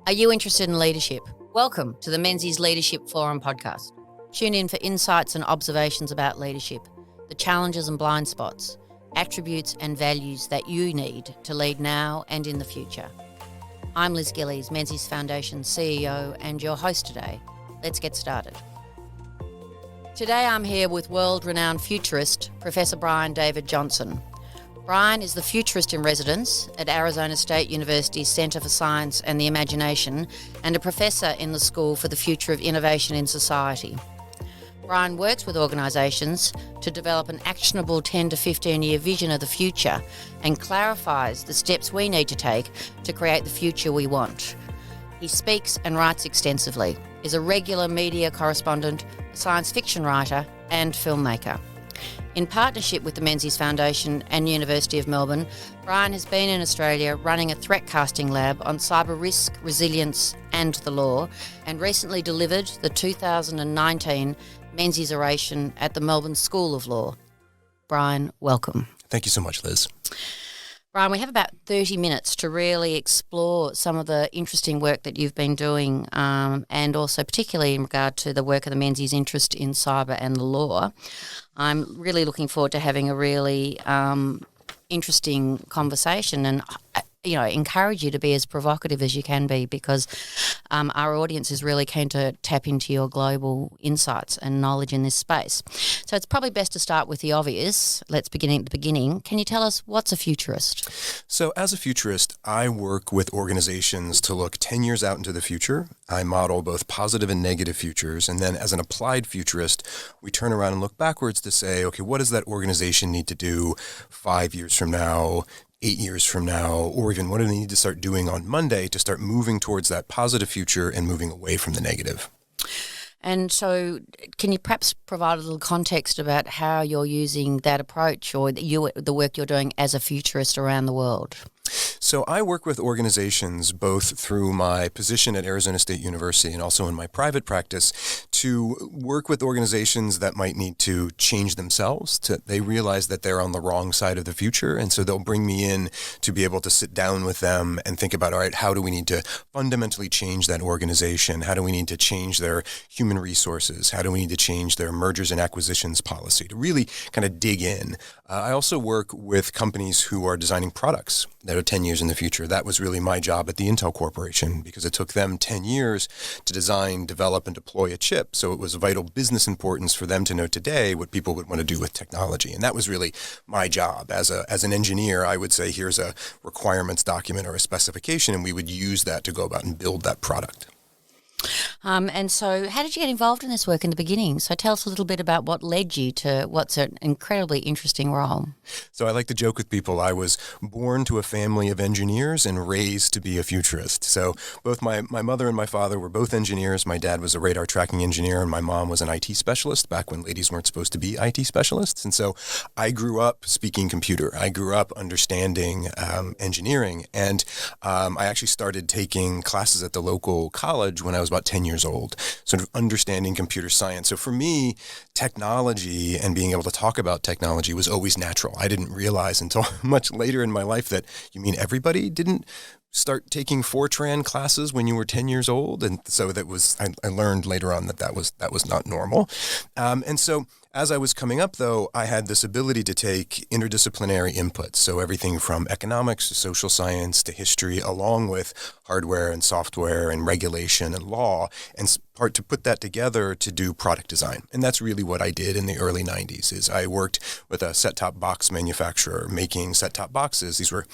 Are you interested in leadership? Welcome to the Menzies Leadership Forum podcast. Tune in for insights and observations about leadership, the challenges and blind spots, attributes and values that you need to lead now and in the future. I'm Liz Gillies, Menzies Foundation CEO and your host today. Let's get started. Today I'm here with world-renowned futurist, Professor Brian David Johnson. Brian is the futurist in residence at Arizona State University's Center for Science and the Imagination and a professor in the School for the Future of Innovation in Society. Brian works with organisations to develop an actionable 10 to 15-year vision of the future and clarifies the steps we need to take to create the future we want. He speaks and writes extensively, is a regular media correspondent, a science fiction writer and filmmaker. In partnership with the Menzies Foundation and University of Melbourne, Brian has been in Australia running a threat casting lab on cyber risk, resilience and the law, and recently delivered the 2019 Menzies Oration at the Melbourne School of Law. Brian, welcome. Thank you so much, Liz. Brian, we have about 30 minutes to really explore some of the interesting work that you've been doing and also particularly in regard to the work of the Menzies interest in cyber and the law. I'm really looking forward to having a really interesting conversation and encourage you to be as provocative as you can be because our audience is really keen to tap into your global insights and knowledge in this space. So it's probably best to start with the obvious. Let's begin at the beginning. Can you tell us what's a futurist? So as a futurist, I work with organizations to look 10 years out into the future. I model both positive and negative futures. And then as an applied futurist, we turn around and look backwards to say, okay, what does that organization need to do 5 years from now, 8 years from now, or even what do they need to start doing on Monday to start moving towards that positive future and moving away from the negative? And so can you perhaps provide a little context about how you're using that approach or the work you're doing as a futurist around the world? So I work with organizations both through my position at Arizona State University and also in my private practice to work with organizations that might need to change themselves. They realize that they're on the wrong side of the future, and so they'll bring me in to be able to sit down with them and think about, all right, how do we need to fundamentally change that organization? How do we need to change their human resources? How do we need to change their mergers and acquisitions policy? To really kind of dig in. I also work with companies who are designing products that are 10 years in the future. That was really my job at the Intel Corporation because it took them 10 years to design, develop, and deploy a chip. So it was of vital business importance for them to know today what people would want to do with technology. And that was really my job. As an engineer, I would say, here's a requirements document or a specification, and we would use that to go about and build that product. And so how did you get involved in this work in the beginning? So tell us a little bit about what led you to what's an incredibly interesting role. So I like to joke with people, I was born to a family of engineers and raised to be a futurist. So both my mother and my father were both engineers. My dad was a radar tracking engineer and my mom was an IT specialist back when ladies weren't supposed to be IT specialists. And so I grew up speaking computer. I grew up understanding engineering. And I actually started taking classes at the local college when I was about 10 years old, sort of understanding computer science. So for me, technology and being able to talk about technology was always natural. I didn't realize until much later in my life that, you mean everybody didn't start taking Fortran classes when you were 10 years old? And so I learned later on that was not normal. And so as I was coming up, though, I had this ability to take interdisciplinary inputs. So everything from economics to social science to history, along with hardware and software and regulation and law, and to put that together to do product design. And that's really what I did in the early 90s is I worked with a set-top box manufacturer making set-top boxes. These were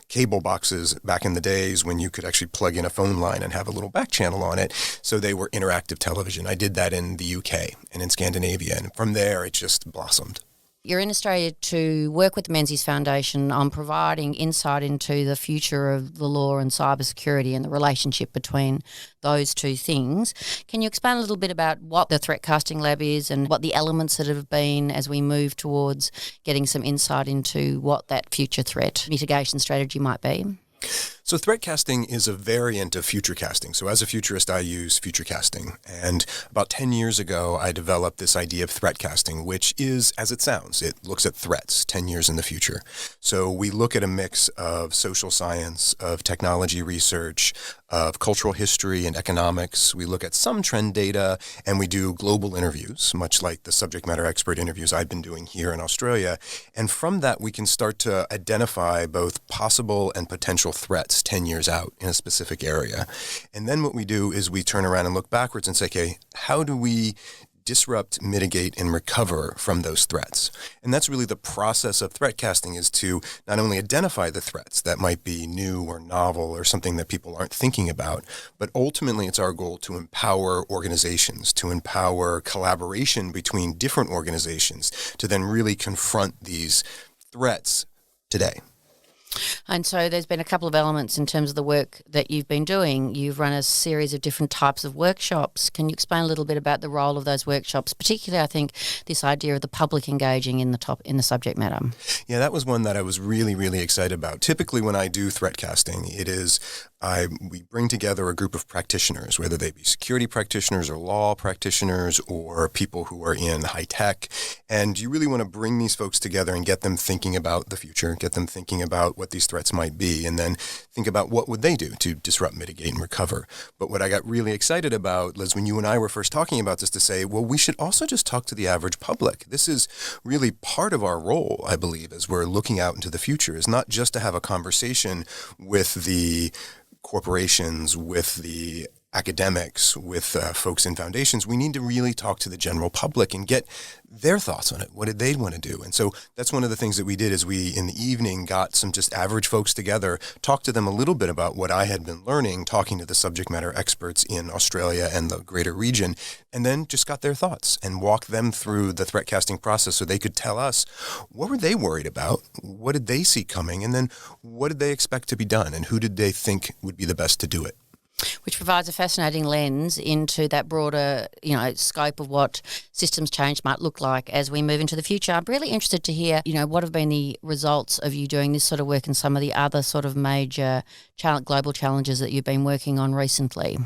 cable boxes back in the days when you could actually plug in a phone line and have a little back channel on it. So they were interactive television. I did that in the UK and in Scandinavia. And from there, it just blossomed. You're in Australia to work with the Menzies Foundation on providing insight into the future of the law and cybersecurity and the relationship between those two things. Can you expand a little bit about what the threat casting lab is and what the elements that have been as we move towards getting some insight into what that future threat mitigation strategy might be? So threat casting is a variant of future casting. So as a futurist, I use future casting. And about 10 years ago, I developed this idea of threat casting, which is, as it sounds, it looks at threats 10 years in the future. So we look at a mix of social science, of technology research, of cultural history and economics. We look at some trend data, and we do global interviews, much like the subject matter expert interviews I've been doing here in Australia. And from that, we can start to identify both possible and potential threats 10 years out in a specific area. And then what we do is we turn around and look backwards and say, okay, how do we disrupt, mitigate, and recover from those threats? And that's really the process of threat casting, is to not only identify the threats that might be new or novel or something that people aren't thinking about, but ultimately it's our goal to empower organizations, to empower collaboration between different organizations to then really confront these threats today. And so there's been a couple of elements in terms of the work that you've been doing. You've run a series of different types of workshops. Can you explain a little bit about the role of those workshops, particularly, I think, this idea of the public engaging in the subject matter? Yeah, that was one that I was really, really excited about. Typically when I do threat casting, we bring together a group of practitioners, whether they be security practitioners or law practitioners or people who are in high tech. And you really want to bring these folks together and get them thinking about the future, get them thinking about what these threats might be, and then think about what would they do to disrupt, mitigate, and recover. But what I got really excited about, Liz, when you and I were first talking about this, to say, well, we should also just talk to the average public. This is really part of our role, I believe, as we're looking out into the future, is not just to have a conversation with the corporations, with the academics, with folks in foundations. We need to really talk to the general public and get their thoughts on it. What did they want to do? And so that's one of the things that we did, is we, in the evening, got some just average folks together, talked to them a little bit about what I had been learning, talking to the subject matter experts in Australia and the greater region, and then just got their thoughts and walked them through the threat casting process so they could tell us what were they worried about, what did they see coming, and then what did they expect to be done, and who did they think would be the best to do it. Which provides a fascinating lens into that broader, scope of what systems change might look like as we move into the future. I'm really interested to hear, what have been the results of you doing this sort of work and some of the other sort of major global challenges that you've been working on recently.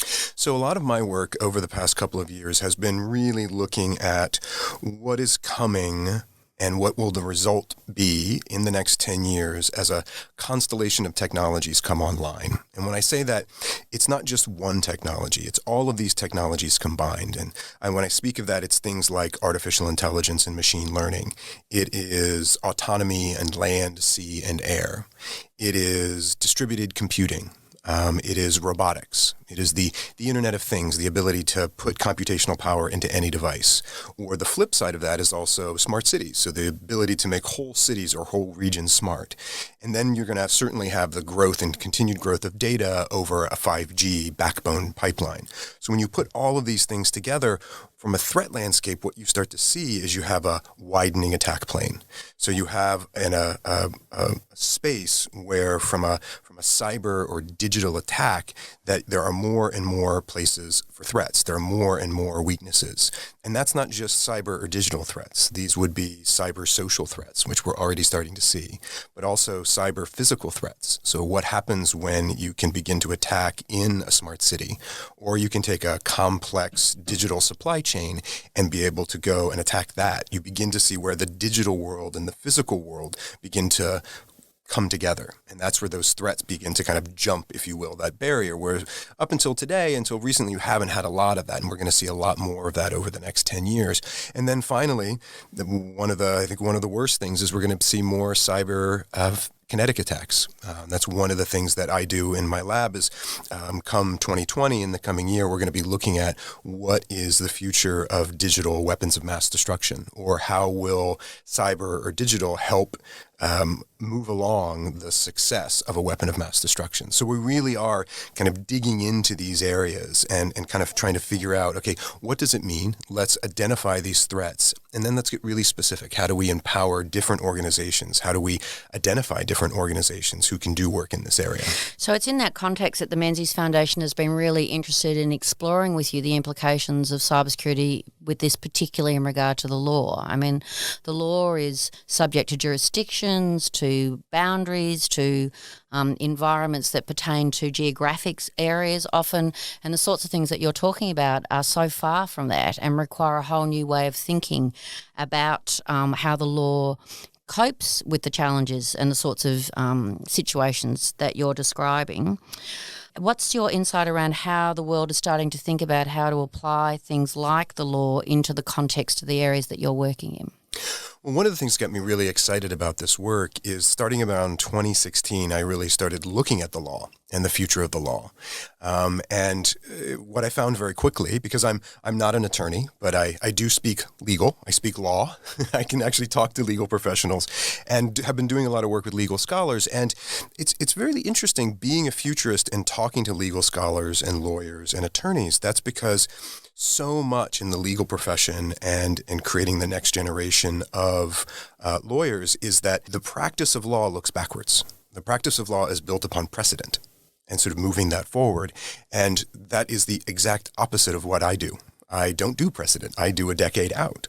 So a lot of my work over the past couple of years has been really looking at what is coming and what will the result be in the next 10 years as a constellation of technologies come online. And when I say that, it's not just one technology, it's all of these technologies combined. And when I speak of that, it's things like artificial intelligence and machine learning. It is autonomy and land, sea, and air. It is distributed computing. It is robotics. It is the Internet of Things, the ability to put computational power into any device. Or the flip side of that is also smart cities, so the ability to make whole cities or whole regions smart. And then you're going to certainly have the growth and continued growth of data over a 5G backbone pipeline. So when you put all of these things together, from a threat landscape, what you start to see is you have a widening attack plane. So you have a space where from a cyber or digital attack, that there are more and more places for threats. There are more and more weaknesses. And that's not just cyber or digital threats. These would be cyber social threats, which we're already starting to see, but also cyber physical threats. So what happens when you can begin to attack in a smart city, or you can take a complex digital supply chain and be able to go and attack that. You begin to see where the digital world and the physical world begin to come together. And that's where those threats begin to kind of jump, if you will, that barrier, where up until today, until recently, you haven't had a lot of that. And we're going to see a lot more of that over the next 10 years. And then finally, one of the worst things is we're going to see more cyber kinetic attacks. That's one of the things that I do in my lab is come 2020, in the coming year, we're going to be looking at what is the future of digital weapons of mass destruction, or how will cyber or digital help move along the success of a weapon of mass destruction. So we really are kind of digging into these areas and kind of trying to figure out, okay, what does it mean? Let's identify these threats, and then let's get really specific. How do we empower different organizations? How do we identify different organizations who can do work in this area? So it's in that context that the Menzies Foundation has been really interested in exploring with you the implications of cybersecurity with this, particularly in regard to the law. I mean, the law is subject to jurisdictions, to boundaries, to environments that pertain to geographic areas often, and the sorts of things that you're talking about are so far from that and require a whole new way of thinking about how the law copes with the challenges and the sorts of situations that you're describing. What's your insight around how the world is starting to think about how to apply things like the law into the context of the areas that you're working in? Well, one of the things that got me really excited about this work is starting around 2016, I really started looking at the law and the future of the law. What I found very quickly, because I'm not an attorney, but I do speak legal. I speak law. I can actually talk to legal professionals and have been doing a lot of work with legal scholars. And it's really interesting being a futurist and talking to legal scholars and lawyers and attorneys. That's because so much in the legal profession and in creating the next generation of lawyers is that the practice of law looks backwards. The practice of law is built upon precedent and sort of moving that forward. And that is the exact opposite of what I do. I don't do precedent. I do a decade out.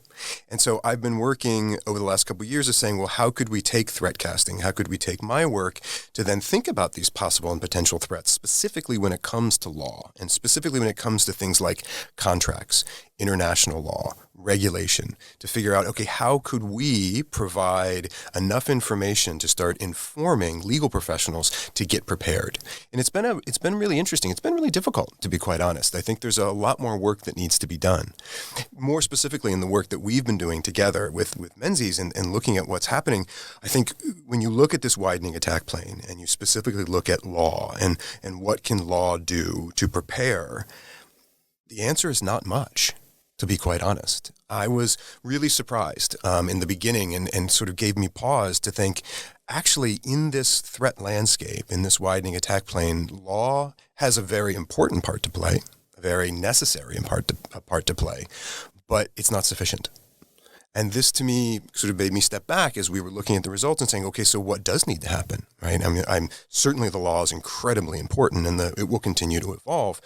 And so I've been working over the last couple of years of saying, well, how could we take threat casting? How could we take my work to then think about these possible and potential threats, specifically when it comes to law and specifically when it comes to things like contracts, international law, regulation, to figure out, okay, how could we provide enough information to start informing legal professionals to get prepared? And it's been really interesting. It's been really difficult, to be quite honest. I think there's a lot more work that needs to be done. More specifically in the work that we've been doing together with Menzies and looking at what's happening, I think when you look at this widening attack plane and you specifically look at law and what can law do to prepare, the answer is not much, to be quite honest. I was really surprised in the beginning and sort of gave me pause to think, actually, in this threat landscape, in this widening attack plane, law has a very important part to play, a very necessary part to play, but it's not sufficient. And this, to me, sort of made me step back as we were looking at the results and saying, okay, so what does need to happen, right? I mean, certainly the law is incredibly important and it will continue to evolve.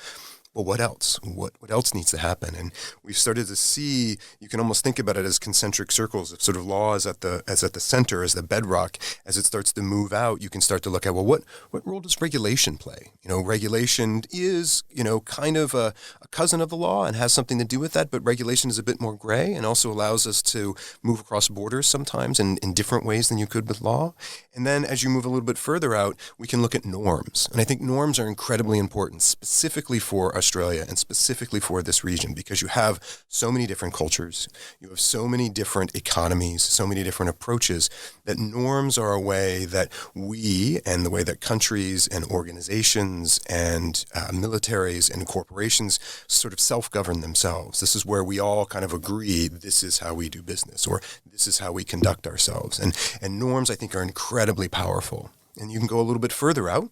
But what else? What else needs to happen? And we've started to see, you can almost think about it as concentric circles of sort of law as at the center, as the bedrock. As it starts to move out, you can start to look at, well, what role does regulation play? Regulation is, kind of a cousin of the law and has something to do with that, but regulation is a bit more gray and also allows us to move across borders sometimes in different ways than you could with law. And then as you move a little bit further out, we can look at norms. And I think norms are incredibly important, specifically for Australia and specifically for this region, because you have so many different cultures, you have so many different economies, so many different approaches, that norms are a way that we and the way that countries and organizations and militaries and corporations sort of self-govern themselves. This is where we all kind of agree this is how we do business or this is how we conduct ourselves. And norms, I think, are incredibly powerful. And you can go a little bit further out.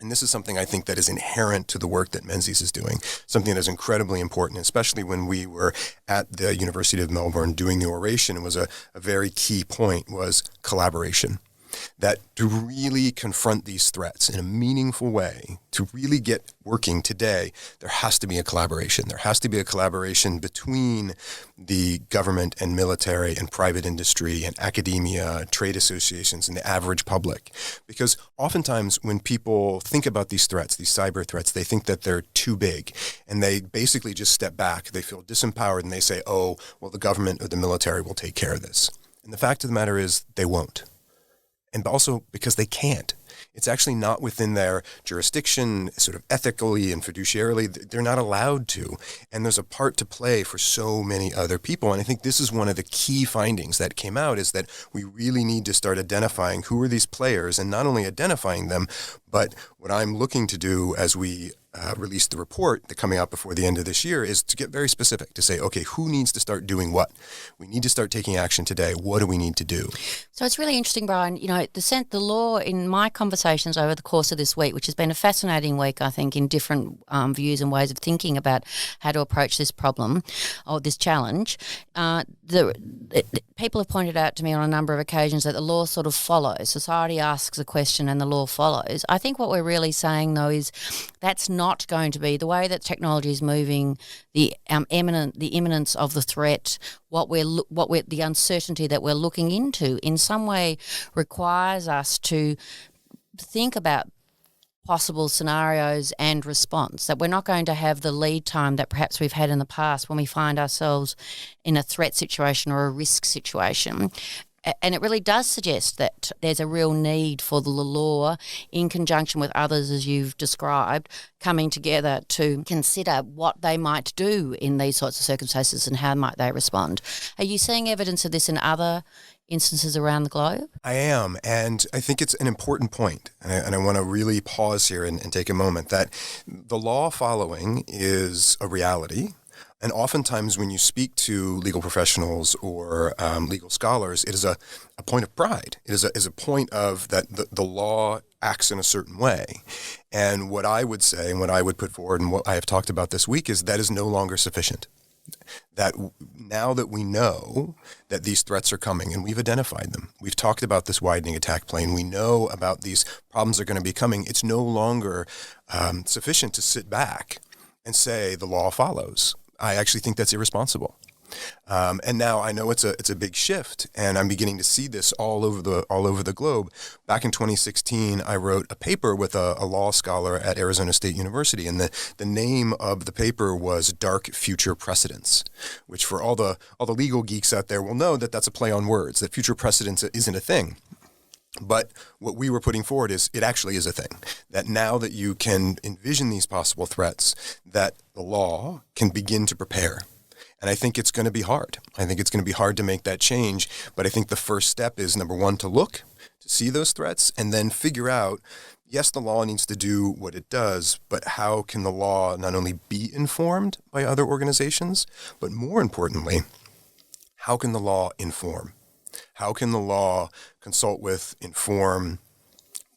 And this is something I think that is inherent to the work that Menzies is doing, something that is incredibly important, especially when we were at the University of Melbourne doing the oration. It was a very key point was collaboration. That to really confront these threats in a meaningful way, to really get working today, there has to be a collaboration. There has to be a collaboration between the government and military and private industry and academia, trade associations, and the average public. Because oftentimes when people think about these threats, these cyber threats, they think that they're too big. And they basically just step back. They feel disempowered and they say, oh, well, the government or the military will take care of this. And the fact of the matter is they won't. And also because they can't. It's actually not within their jurisdiction, sort of ethically and fiduciarily. They're not allowed to. And there's a part to play for so many other people. And I think this is one of the key findings that came out, is that we really need to start identifying who are these players, and not only identifying them, but what I'm looking to do as we release the report that coming out before the end of this year is to get very specific, to say, okay, who needs to start doing what? We need to start taking action today. What do we need to do? So it's really interesting, Brian. The law, in my conversations over the course of this week, which has been a fascinating week, I think, in different views and ways of thinking about how to approach this problem or this challenge, people have pointed out to me on a number of occasions that the law sort of follows. Society asks a question and the law follows. I think what we're really saying, though, is that's not going to be the way that technology is moving. The imminence of the threat, the uncertainty that we're looking into, in some way requires us to think about possible scenarios and response, that we're not going to have the lead time that perhaps we've had in the past when we find ourselves in a threat situation or a risk situation. And it really does suggest that there's a real need for the law, in conjunction with others, as you've described, coming together to consider what they might do in these sorts of circumstances and how might they respond. Are you seeing evidence of this in other instances around the globe? I am, and I think it's an important point, and I want to really pause here and take a moment, that the law following is a reality. And oftentimes when you speak to legal professionals or legal scholars, it is a point of pride. It is a point of that the law acts in a certain way. And what I would say and what I would put forward and what I have talked about this week is that is no longer sufficient. That now that we know that these threats are coming and we've identified them, we've talked about this widening attack plane, we know about these problems are going to be coming, it's no longer sufficient to sit back and say the law follows. I actually think that's irresponsible. And now I know it's a big shift, and I'm beginning to see this all over the globe. Back in 2016, I wrote a paper with a law scholar at Arizona State University, and the name of the paper was Dark Future Precedents, which for all the legal geeks out there will know that that's a play on words, that future precedents isn't a thing. But what we were putting forward is it actually is a thing, that now that you can envision these possible threats, that the law can begin to prepare. And I think it's going to be hard. I think it's going to be hard to make that change. But I think the first step is, number one, to look, to see those threats, and then figure out, yes, the law needs to do what it does, but how can the law not only be informed by other organizations, but more importantly, how can the law inform? How can the law consult with, inform,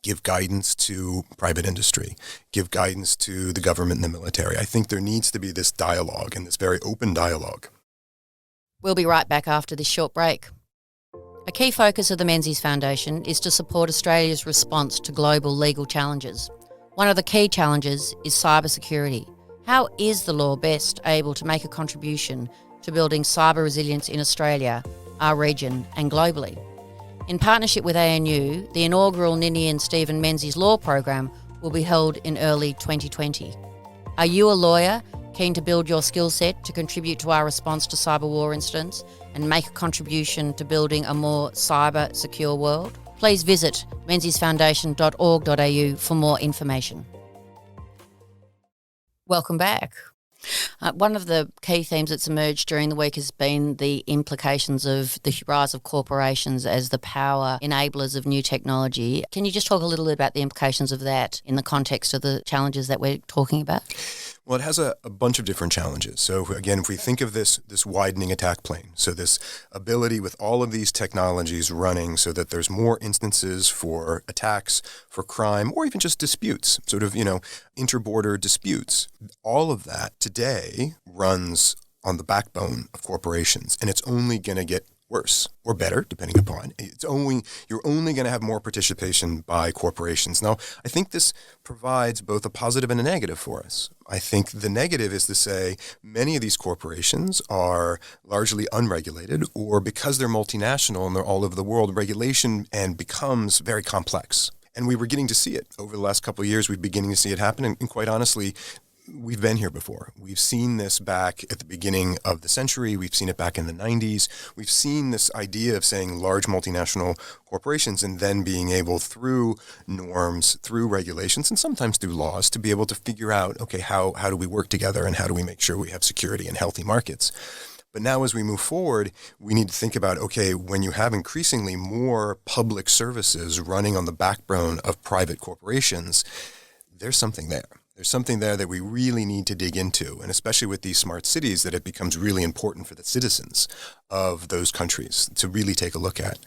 give guidance to private industry, give guidance to the government and the military? I think there needs to be this dialogue and this very open dialogue. We'll be right back after this short break. A key focus of the Menzies Foundation is to support Australia's response to global legal challenges. One of the key challenges is cybersecurity. How is the law best able to make a contribution to building cyber resilience in Australia, our region and globally? In partnership with ANU, the inaugural Ninian Stephen Menzies Law Program will be held in early 2020. Are you a lawyer keen to build your skill set to contribute to our response to cyber war incidents and make a contribution to building a more cyber secure world? Please visit menziesfoundation.org.au for more information. Welcome back. One of the key themes that's emerged during the week has been the implications of the rise of corporations as the power enablers of new technology. Can you just talk a little bit about the implications of that in the context of the challenges that we're talking about? Well, it has a bunch of different challenges. So again, if we think of this widening attack plane, so this ability with all of these technologies running so that there's more instances for attacks, for crime, or even just disputes, sort of, interborder disputes. All of that today runs on the backbone of corporations, and it's only going to get worse or better, depending upon. You're only going to have more participation by corporations. Now, I think this provides both a positive and a negative for us. I think the negative is to say many of these corporations are largely unregulated, or because they're multinational and they're all over the world, regulation and becomes very complex. And we were getting to see it over the last couple of years. We're beginning to see it happen. And quite honestly, we've been here before. We've seen this back at the beginning of the century. We've seen it back in the 90s. We've seen this idea of saying large multinational corporations and then being able through norms, through regulations, and sometimes through laws to be able to figure out, okay, how do we work together and how do we make sure we have security and healthy markets? But now as we move forward, we need to think about, okay, when you have increasingly more public services running on the backbone of private corporations, there's something there. There's something there that we really need to dig into, and especially with these smart cities, that it becomes really important for the citizens of those countries to really take a look at.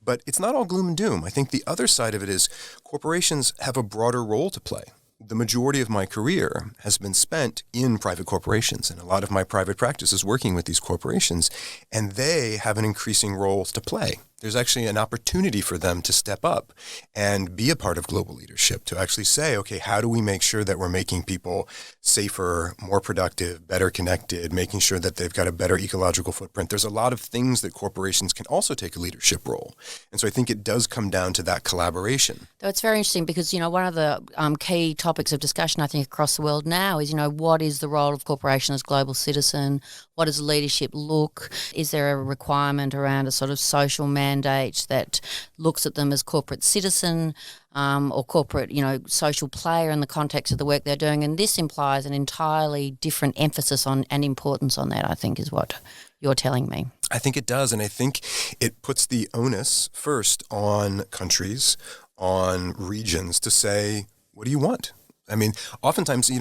But it's not all gloom and doom. I think the other side of it is corporations have a broader role to play. The majority of my career has been spent in private corporations, and a lot of my private practice is working with these corporations, and they have an increasing role to play. there's actually an opportunity for them to step up and be a part of global leadership, to actually say, okay, how do we make sure that we're making people safer, more productive, better connected, making sure that they've got a better ecological footprint. There's a lot of things that corporations can also take a leadership role. And so I think it does come down to that collaboration. So it's very interesting because, one of the key topics of discussion, I think, across the world now is, what is the role of corporation as global citizen? What does leadership look? Is there a requirement around a sort of social mandate that looks at them as corporate citizen or corporate, social player in the context of the work they're doing? And this implies an entirely different emphasis on and importance on that, I think, is what you're telling me. I think it does. And I think it puts the onus first on countries, on regions to say, what do you want? I mean, oftentimes,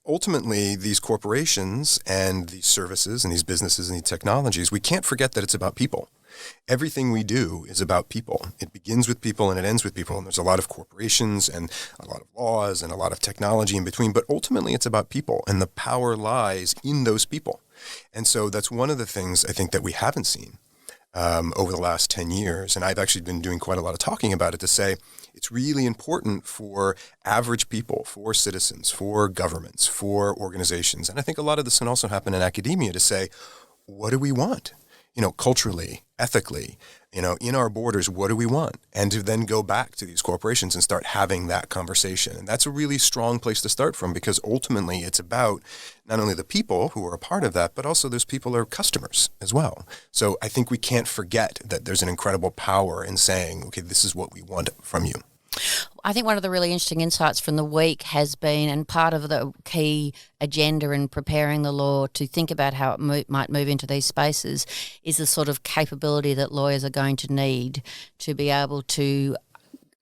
ultimately, these corporations and these services and these businesses and these technologies, we can't forget that it's about people. Everything we do is about people. It begins with people and it ends with people. And there's a lot of corporations and a lot of laws and a lot of technology in between. But ultimately, it's about people. And the power lies in those people. And so that's one of the things I think that we haven't seen over the last 10 years. And I've actually been doing quite a lot of talking about it to say it's really important for average people, for citizens, for governments, for organizations. And I think a lot of this can also happen in academia to say, what do we want? Culturally, ethically, in our borders, what do we want? And to then go back to these corporations and start having that conversation. And that's a really strong place to start from, because ultimately it's about not only the people who are a part of that, but also those people are customers as well. So I think we can't forget that there's an incredible power in saying, okay, this is what we want from you. I think one of the really interesting insights from the week has been, and part of the key agenda in preparing the law to think about how it might move into these spaces, is the sort of capability that lawyers are going to need to be able to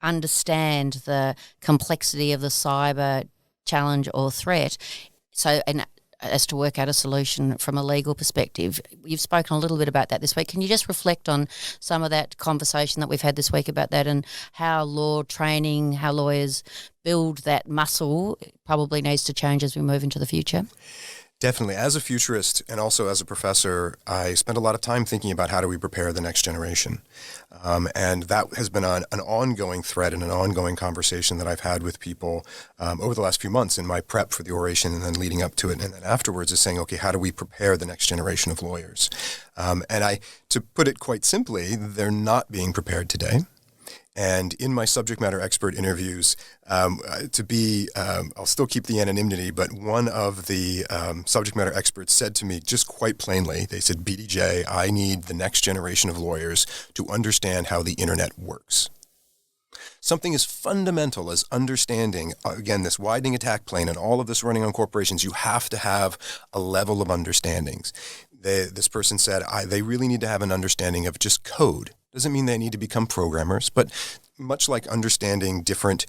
understand the complexity of the cyber challenge or threat. So, and as to work out a solution from a legal perspective. You've spoken a little bit about that this week. Can you just reflect on some of that conversation that we've had this week about that, and how law training, how lawyers build that muscle probably needs to change as we move into the future? Definitely. As a futurist and also as a professor, I spend a lot of time thinking about how do we prepare the next generation. And that has been an ongoing thread and an ongoing conversation that I've had with people over the last few months in my prep for the oration and then leading up to it. And then afterwards is saying, okay, how do we prepare the next generation of lawyers? To put it quite simply, they're not being prepared today. And in my subject matter expert interviews, I'll still keep the anonymity, but one of the subject matter experts said to me just quite plainly, they said, BDJ, I need the next generation of lawyers to understand how the internet works. Something as fundamental as understanding, again, this widening attack plane and all of this running on corporations, you have to have a level of understandings. This person said, they really need to have an understanding of just code. Doesn't mean they need to become programmers, but much like understanding different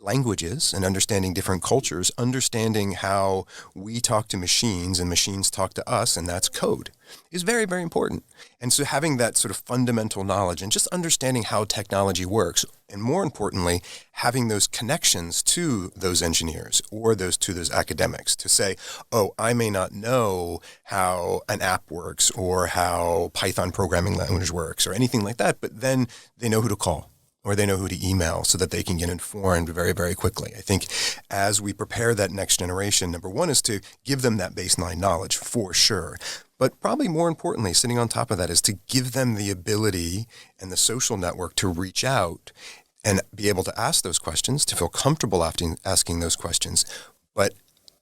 languages and understanding different cultures, understanding how we talk to machines and machines talk to us, and that's code, is very, very important. And so having that sort of fundamental knowledge and just understanding how technology works, and more importantly, having those connections to those engineers or to those academics to say, oh, I may not know how an app works or how Python programming language works or anything like that, but then they know who to call, or they know who to email so that they can get informed very, very quickly. I think as we prepare that next generation, number one is to give them that baseline knowledge for sure. But probably more importantly, sitting on top of that, is to give them the ability and the social network to reach out and be able to ask those questions, to feel comfortable asking those questions. But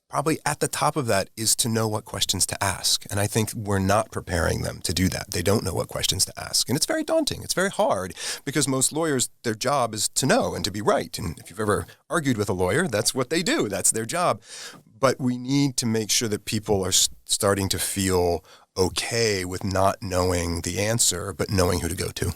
probably at the top of that is to know what questions to ask. And I think we're not preparing them to do that. They don't know what questions to ask. And it's very daunting. It's very hard because most lawyers, their job is to know and to be right. And if you've ever argued with a lawyer, that's what they do. That's their job. But we need to make sure that people are starting to feel okay with not knowing the answer, but knowing who to go to.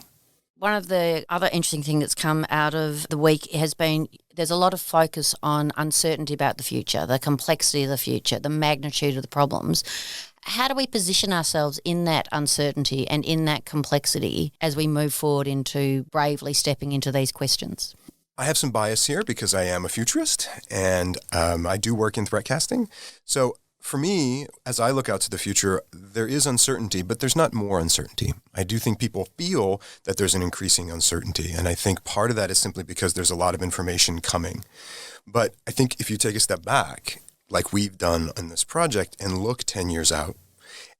One of the other interesting things that's come out of the week has been there's a lot of focus on uncertainty about the future, the complexity of the future, the magnitude of the problems. How do we position ourselves in that uncertainty and in that complexity as we move forward into bravely stepping into these questions? I have some bias here because I am a futurist and I do work in threat casting. So for me, as I look out to the future, there is uncertainty, but there's not more uncertainty. I do think people feel that there's an increasing uncertainty, and I think part of that is simply because there's a lot of information coming. But I think if you take a step back, like we've done in this project, and look 10 years out,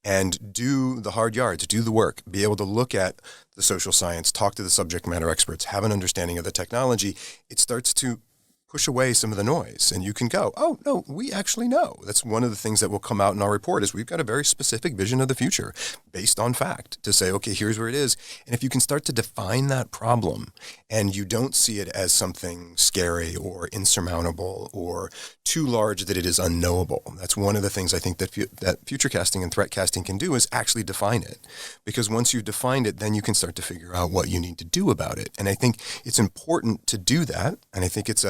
and do the hard yards, do the work, be able to look at the social science, talk to the subject matter experts, have an understanding of the technology, it starts to push away some of the noise, and you can go, oh, no, we actually know. That's one of the things that will come out in our report is we've got a very specific vision of the future based on fact to say, okay, here's where it is. And if you can start to define that problem and you don't see it as something scary or insurmountable or too large that it is unknowable, that's one of the things I think that future casting and threat casting can do is actually define it. Because once you've defined it, then you can start to figure out what you need to do about it. And I think it's important to do that. And I think it's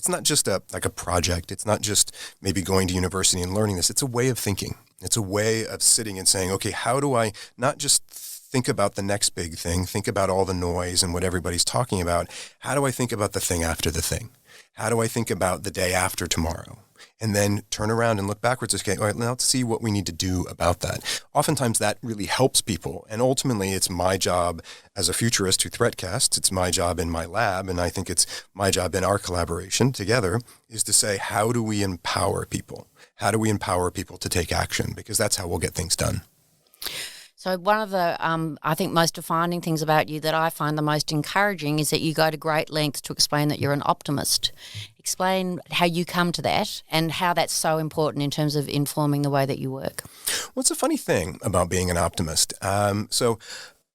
not just like a project. It's not just maybe going to university and learning this. It's a way of thinking. It's a way of sitting and saying, okay, how do I not just think about the next big thing, think about all the noise and what everybody's talking about. How do I think about the thing after the thing? How do I think about the day after tomorrow? And then turn around and look backwards and say, all right, now let's see what we need to do about that. Oftentimes that really helps people. And ultimately it's my job as a futurist who threatcasts, it's my job in my lab, and I think it's my job in our collaboration together, is to say, how do we empower people? How do we empower people to take action? Because that's how we'll get things done. So one of the, I think, most defining things about you that I find the most encouraging is that you go to great lengths to explain that you're an optimist. Explain how you come to that and how that's so important in terms of informing the way that you work. Well, it's a funny thing about being an optimist. So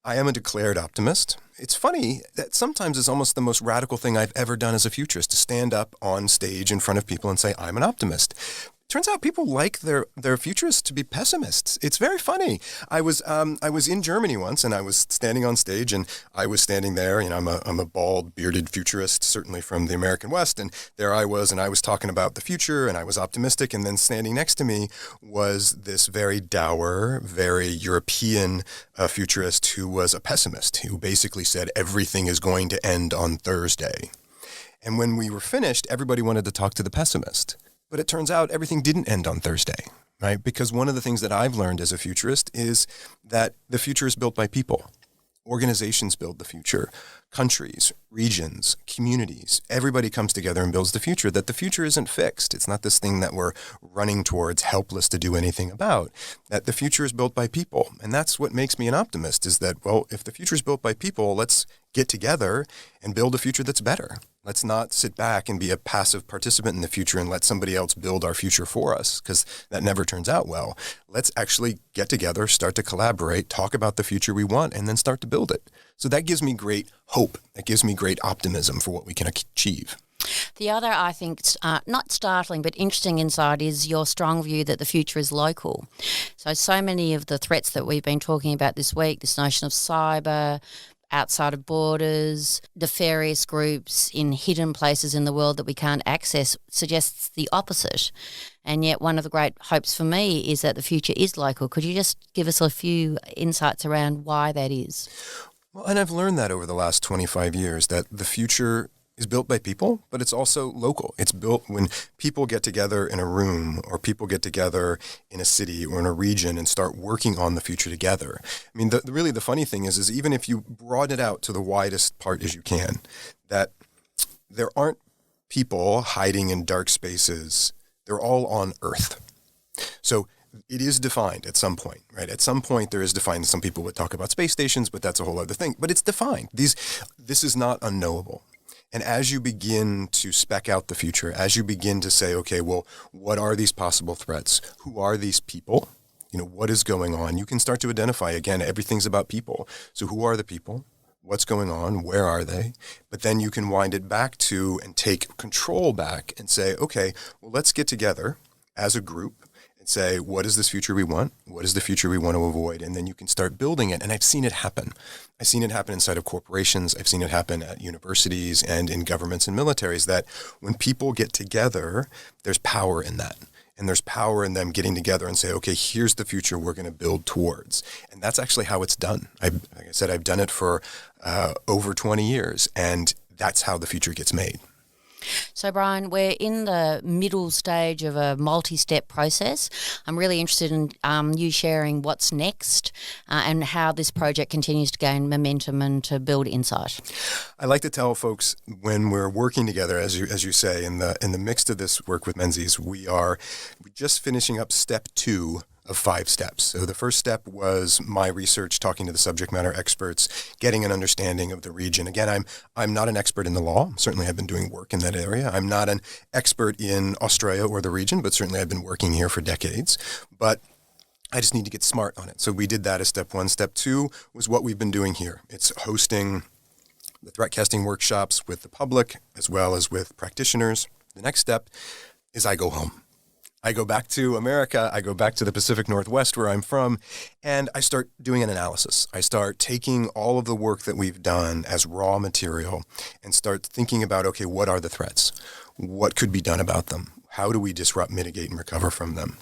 I am a declared optimist. It's funny that sometimes it's almost the most radical thing I've ever done as a futurist, to stand up on stage in front of people and say, I'm an optimist. Turns out people like their futurists to be pessimists. It's very funny. I was in Germany once, and I was standing on stage, and I was standing there. You know, I'm a bald, bearded futurist, certainly from the American West, and there I was, and I was talking about the future, and I was optimistic. And then standing next to me was this very dour, very European futurist who was a pessimist, who basically said everything is going to end on Thursday. And when we were finished, everybody wanted to talk to the pessimist. But it turns out everything didn't end on Thursday, right? Because one of the things that I've learned as a futurist is that the future is built by people. Organizations build the future. Countries, regions, communities, everybody comes together and builds the future, that the future isn't fixed. It's not this thing that we're running towards, helpless to do anything about, that the future is built by people. And that's what makes me an optimist, is that, well, if the future is built by people, let's get together and build a future that's better. Let's not sit back and be a passive participant in the future and let somebody else build our future for us, because that never turns out well. Let's actually get together, start to collaborate, talk about the future we want, and then start to build it. So that gives me great hope. That gives me great optimism for what we can achieve. The other, I think, not startling but interesting insight is your strong view that the future is local. So many of the threats that we've been talking about this week, this notion of cyber, outside of borders, nefarious groups in hidden places in the world that we can't access, suggests the opposite. And yet one of the great hopes for me is that the future is local. Could you just give us a few insights around why that is? Well, and I've learned that over the last 25 years, that the future is built by people, but it's also local. It's built when people get together in a room, or people get together in a city or in a region and start working on the future together. I mean, really the funny thing is even if you broaden it out to the widest part as you can, that there aren't people hiding in dark spaces. They're all on Earth. So it is defined at some point, right? At some point there is defined. Some people would talk about space stations, but that's a whole other thing. But it's defined. This is not unknowable. And as you begin to spec out the future, as you begin to say, okay, well, what are these possible threats? Who are these people? You know, what is going on? You can start to identify, again, everything's about people. So who are the people? What's going on? Where are they? But then you can wind it back to and take control back and say, okay, well, let's get together as a group and say, what is this future we want? What is the future we want to avoid? And then you can start building it. And I've seen it happen. I've seen it happen inside of corporations. I've seen it happen at universities and in governments and militaries, that when people get together, there's power in that. And there's power in them getting together and say, okay, here's the future we're going to build towards. And that's actually how it's done. Like I said, I've done it for over 20 years, and that's how the future gets made. So, Brian, we're in the middle stage of a multi-step process. I'm really interested in you sharing what's next and how this project continues to gain momentum and to build insight. I like to tell folks when we're working together, as you say, in the mix of this work with Menzies, we're just finishing up step 2 of 5 steps. So the first step was my research, talking to the subject matter experts, getting an understanding of the region. Again, I'm not an expert in the law. Certainly I've been doing work in that area. I'm not an expert in Australia or the region, but certainly I've been working here for decades. But I just need to get smart on it. So we did that as step 1. Step 2 was what we've been doing here. It's hosting the threat casting workshops with the public as well as with practitioners. The next step is I go home. I go back to America, I go back to the Pacific Northwest where I'm from, and I start doing an analysis. I start taking all of the work that we've done as raw material and start thinking about, okay, what are the threats? What could be done about them? How do we disrupt, mitigate, and recover from them?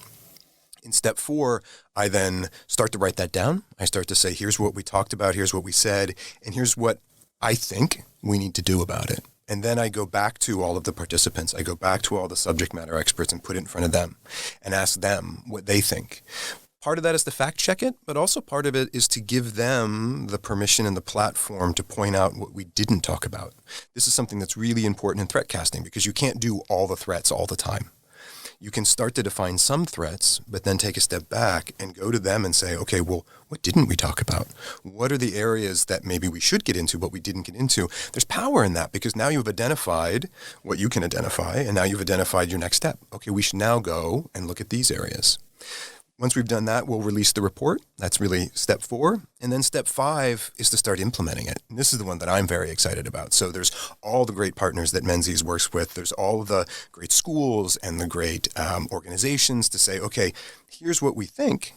In step 4, I then start to write that down. I start to say, here's what we talked about, here's what we said, and here's what I think we need to do about it. And then I go back to all of the participants. I go back to all the subject matter experts and put it in front of them and ask them what they think. Part of that is to fact check it, but also part of it is to give them the permission and the platform to point out what we didn't talk about. This is something that's really important in threat casting because you can't do all the threats all the time. You can start to define some threats, but then take a step back and go to them and say, okay, well, what didn't we talk about? What are the areas that maybe we should get into, but we didn't get into? There's power in that because now you've identified what you can identify, and now you've identified your next step. Okay, we should now go and look at these areas. Once we've done that, we'll release the report. That's really step 4. And then step 5 is to start implementing it. And this is the one that I'm very excited about. So there's all the great partners that Menzies works with. There's all of the great schools and the great organizations to say, okay, here's what we think.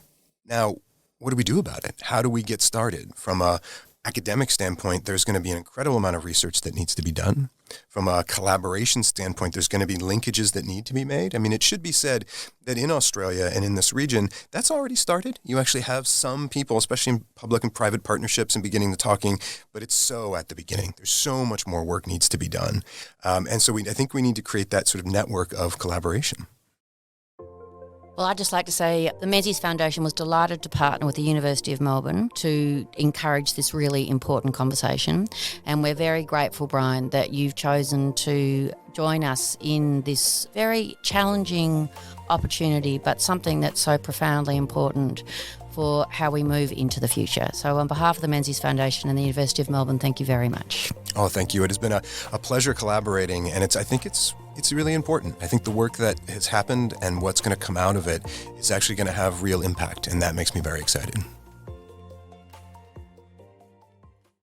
Now, what do we do about it? How do we get started? From a academic standpoint, there's going to be an incredible amount of research that needs to be done. From a collaboration standpoint, there's going to be linkages that need to be made. I mean, it should be said that in Australia and in this region, that's already started. You actually have some people, especially in public and private partnerships and beginning the talking, but it's so at the beginning. There's so much more work needs to be done. And so I think we need to create that sort of network of collaboration. Well, I'd just like to say the Menzies Foundation was delighted to partner with the University of Melbourne to encourage this really important conversation. And we're very grateful, Brian, that you've chosen to join us in this very challenging opportunity, but something that's so profoundly important for how we move into the future. So on behalf of the Menzies Foundation and the University of Melbourne, thank you very much. Oh, thank you. It has been a pleasure collaborating, and I think it's really important. I think the work that has happened and what's going to come out of it is actually going to have real impact, and that makes me very excited.